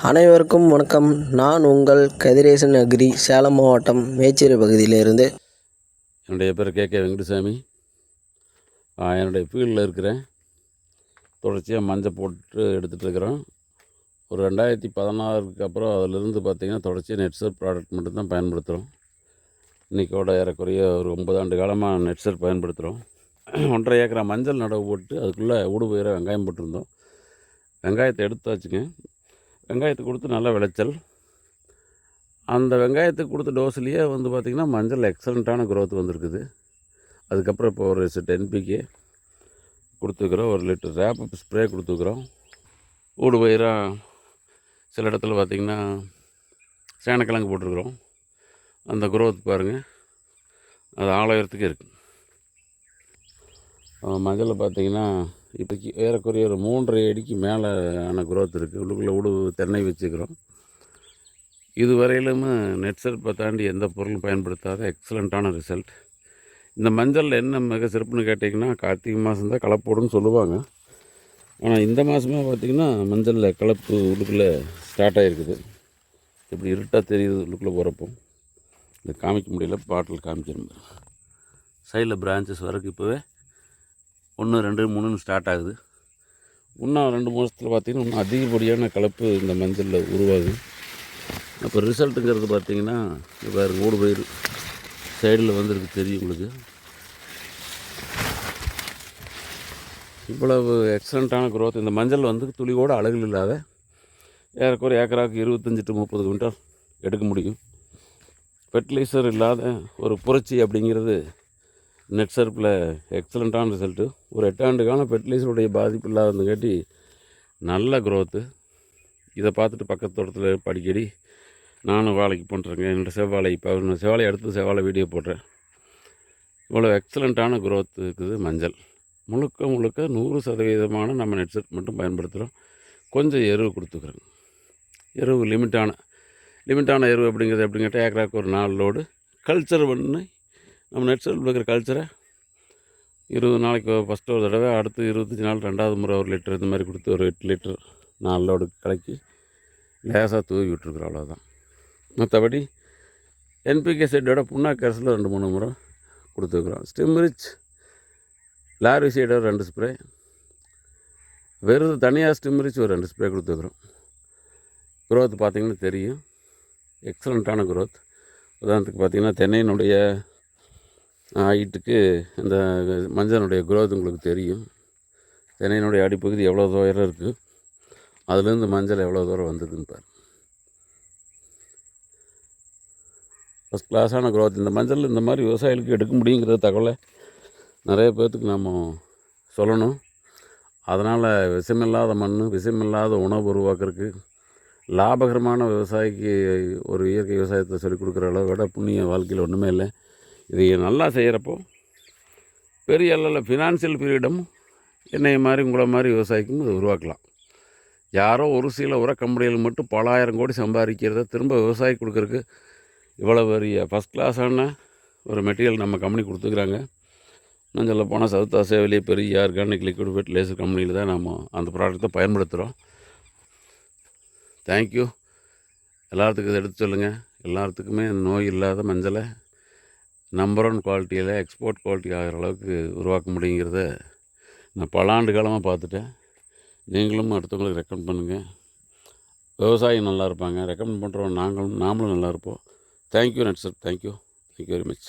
அனைவருக்கும் வணக்கம். நான் உங்கள் கதிரேசன் அக்ரி, சேலம் மாவட்டம் மேச்சேரி பகுதியிலிருந்து. என்னுடைய பேர் கே வெங்கடசாமி. என்னுடைய ஃபீல்டில் இருக்கிறேன். தொடர்ச்சியாக மஞ்சள் போட்டு எடுத்துகிட்ருக்குறோம். ஒரு 2016க்கு அப்புறம் அதிலிருந்து பார்த்திங்கன்னா தொடர்ச்சியாக நெட்சர் ப்ராடக்ட் மட்டும்தான் பயன்படுத்துகிறோம். இன்றைக்கோட ஏறக்குறைய ஒரு 9 ஆண்டு காலமாக நெட்சர் பயன்படுத்துகிறோம். 1.5 ஏக்கரா மஞ்சள் நடவு போட்டு அதுக்குள்ளே ஊடுபயிராக வெங்காயம் போட்டிருந்தோம். வெங்காயத்தை எடுத்தாச்சுங்க. வெங்காயத்துக்கு கொடுத்து நல்ல விளைச்சல். அந்த வெங்காயத்துக்கு கொடுத்த டோஸ்லேயே பார்த்திங்கன்னா மஞ்சள் எக்ஸலண்ட்டான க்ரோத் வந்திருக்குது. அதுக்கப்புறம் இப்போ ஒரு செட் என்பிகே கொடுத்துக்கிறோம், 1 லிட்டர் ரேப் ஸ்ப்ரே கொடுத்துக்கிறோம். ஊடுபயிராக சில இடத்துல பார்த்திங்கன்னா சேனக்கிழங்கு போட்டிருக்கிறோம். அந்த க்ரோத் பாருங்கள், அது ஆழத்துக்கு இருக்குது. மஞ்சளில் பார்த்திங்கன்னா இப்போக்கி ஏறக்குறைய ஒரு 3.5 அடிக்கு மேலே ஆன க்ரோத் இருக்குது. உள்ளுக்குள்ளே தென்னை வச்சுக்கிறோம். இதுவரையிலும் நெட்சர்ப்பை தாண்டி எந்த பொருளும் பயன்படுத்தாத எக்ஸலண்ட்டான ரிசல்ட். இந்த மஞ்சளில் என்ன மிக சிறப்புன்னு கேட்டிங்கன்னா, கார்த்திகை மாதம் தான் கலப்போடுன்னு சொல்லுவாங்க. ஆனால் இந்த மாதமே பார்த்திங்கன்னா மஞ்சளில் கலப்பு உள்ளுக்குள்ளே ஸ்டார்ட் ஆகிருக்குது. இப்படி இருட்டாக தெரியுது உள்ளுக்குள்ளே போகிறப்போ. இதை காமிக்க முடியல, பாட்டில் காமிக்கணும். சைடில் பிரான்ச்சஸ் வரைக்கும் இப்போவே 1, 2, 3ன்னு ஸ்டார்ட் ஆகுது. இன்னும் 2 மாதத்தில் பார்த்திங்கன்னா இன்னும் அதிகப்படியான கலப்பு இந்த மஞ்சளில் உருவாகுது. அப்போ ரிசல்ட்டுங்கிறது பார்த்திங்கன்னா இப்போ ஊடுபயிர் சைடில் வந்துருக்கு தெரியும் உங்களுக்கு. இவ்வளவு எக்ஸலண்ட்டான க்ரோத் இந்த மஞ்சள் துளியோடு அழகு இல்லாத ஏறக்குறைய ஏக்கராவுக்கு 25 to 30 குவிண்டால் எடுக்க முடியும். ஃபெர்டிலைசர் இல்லாத ஒரு புரட்சி அப்படிங்கிறது நெட்சர்ப்பில் எக்ஸலண்ட்டான ரிசல்ட்டு. ஒரு 8 ஆண்டு காலம் ஃபெர்டிலைசருடைய பாதிப்பு இல்லாதங்காட்டி நல்ல க்ரோத்து. இதை பார்த்துட்டு பக்கத்து தோட்டத்தில் அடிக்கடி நானும் வாழைக்கு பண்ணுறேங்க. என்னோடய செவ்வாழை இப்போ செவ்வாழை அடுத்து செவ்வாழை வீடியோ போடுறேன். இவ்வளோ எக்ஸலண்ட்டான க்ரோத் இருக்குது மஞ்சள். முழுக்க 100% நம்ம நெட்சர்ப் மட்டும் பயன்படுத்துகிறோம். கொஞ்சம் எருவு கொடுத்துக்குறோங்க. எருவு லிமிட்டான எருவு அப்படிங்கிறது எப்படின்னு கேட்டால் ஏக்கராக்கு ஒரு 4 லோடு கல்ச்சர் பண்ணி நம்ம நெட்சர்ப்பில் இருக்கிற கல்ச்சரை 20 நாளைக்கு ஃபஸ்ட்டு ஒரு தடவை, அடுத்து 25 நாள் 2வது முறை 1 லிட்டர் இந்த மாதிரி கொடுத்து ஒரு 8 லிட்டர் 4 லோடு கலக்கி லேசாக தூவி விட்டுருக்குறோம். அவ்வளோதான். மற்றபடி என்பிகே செட்டோட புண்ணாக்கு கரைசலில் 2-3 முறை கொடுத்துருக்குறோம். ஸ்டிம்ரிச் லாரிசைடோட 2 ஸ்ப்ரே, வெறும் தனியாக ஸ்டிம்ரிச் ஒரு 2 ஸ்ப்ரே கொடுத்துருக்குறோம். க்ரோத் பார்த்திங்கன்னா தெரியும், எக்ஸலண்ட்டான க்ரோத். உதாரணத்துக்கு பார்த்திங்கன்னா தென்னையினுடைய ஹைட்டுக்கு இந்த மஞ்சளுடைய க்ரோத் உங்களுக்கு தெரியும். தென்னையினுடைய அடிப்பகுதி எவ்வளோ தூரம் இருக்குது, அதுலேருந்து மஞ்சள் எவ்வளோ தூரம் வந்திருக்குன்னு பாரு. ஃபஸ்ட் கிளாஸான க்ரோத். இந்த மஞ்சள் இந்த மாதிரி விவசாயிகளுக்கு எடுக்க முடியுங்கிற தகவலை நிறைய பேர்த்துக்கு நம்ம சொல்லணும். அதனால் விஷமில்லாத மண், விஷமில்லாத உணவு உருவாக்குறதுக்கு லாபகரமான விவசாயிக்கு ஒரு இயற்கை விவசாயத்தை சொல்லிக் கொடுக்குற அளவை விட புண்ணிய வாழ்க்கையில் ஒன்றுமே இல்லை. இதை நல்லா செய்கிறப்போ பெரிய அளவில் ஃபினான்ஷியல் ஃப்ரீடம் என்னைய மாதிரி உங்களை மாதிரி விவசாயிக்கும் இது உருவாக்கலாம். யாரோ ஒரு சில உர கம்பெனிகள் மட்டும் பல ஆயிரம் கோடி சம்பாதிக்கிறத திரும்ப விவசாயி கொடுக்குறக்கு இவ்வளோ பெரிய ஃபஸ்ட் கிளாஸான ஒரு மெட்டீரியல் நம்ம கம்பெனி கொடுத்துக்கிறாங்க. இன்னும் சொல்ல போனால் சவுத் ஆசியாவிலேயே பெரிய ஆர்கானிக் லிக்விட் ஃபெர்டிலைசர் கம்பெனியில் தான் நம்ம அந்த ப்ராடக்ட்டை பயன்படுத்துகிறோம். தேங்க்யூ. எல்லாத்துக்கும் இதை எடுத்து சொல்லுங்கள். எல்லாத்துக்குமே நோய் இல்லாத மஞ்சளை நம்பர் 1 குவாலிட்டியில் எக்ஸ்போர்ட் குவாலிட்டி ஆகிற அளவுக்கு உருவாக்க முடியுங்கிறத நான் பல ஆண்டு காலமாக பார்த்துட்டேன். நீங்களும் அடுத்தவங்களுக்கு ரெக்கமெண்ட் பண்ணுங்கள். விவசாயி நல்லா இருப்பாங்க, ரெக்கமெண்ட் பண்ணுறோம் நாமளும் நல்லா இருப்போம். Thank you Netsurf. Thank you very much.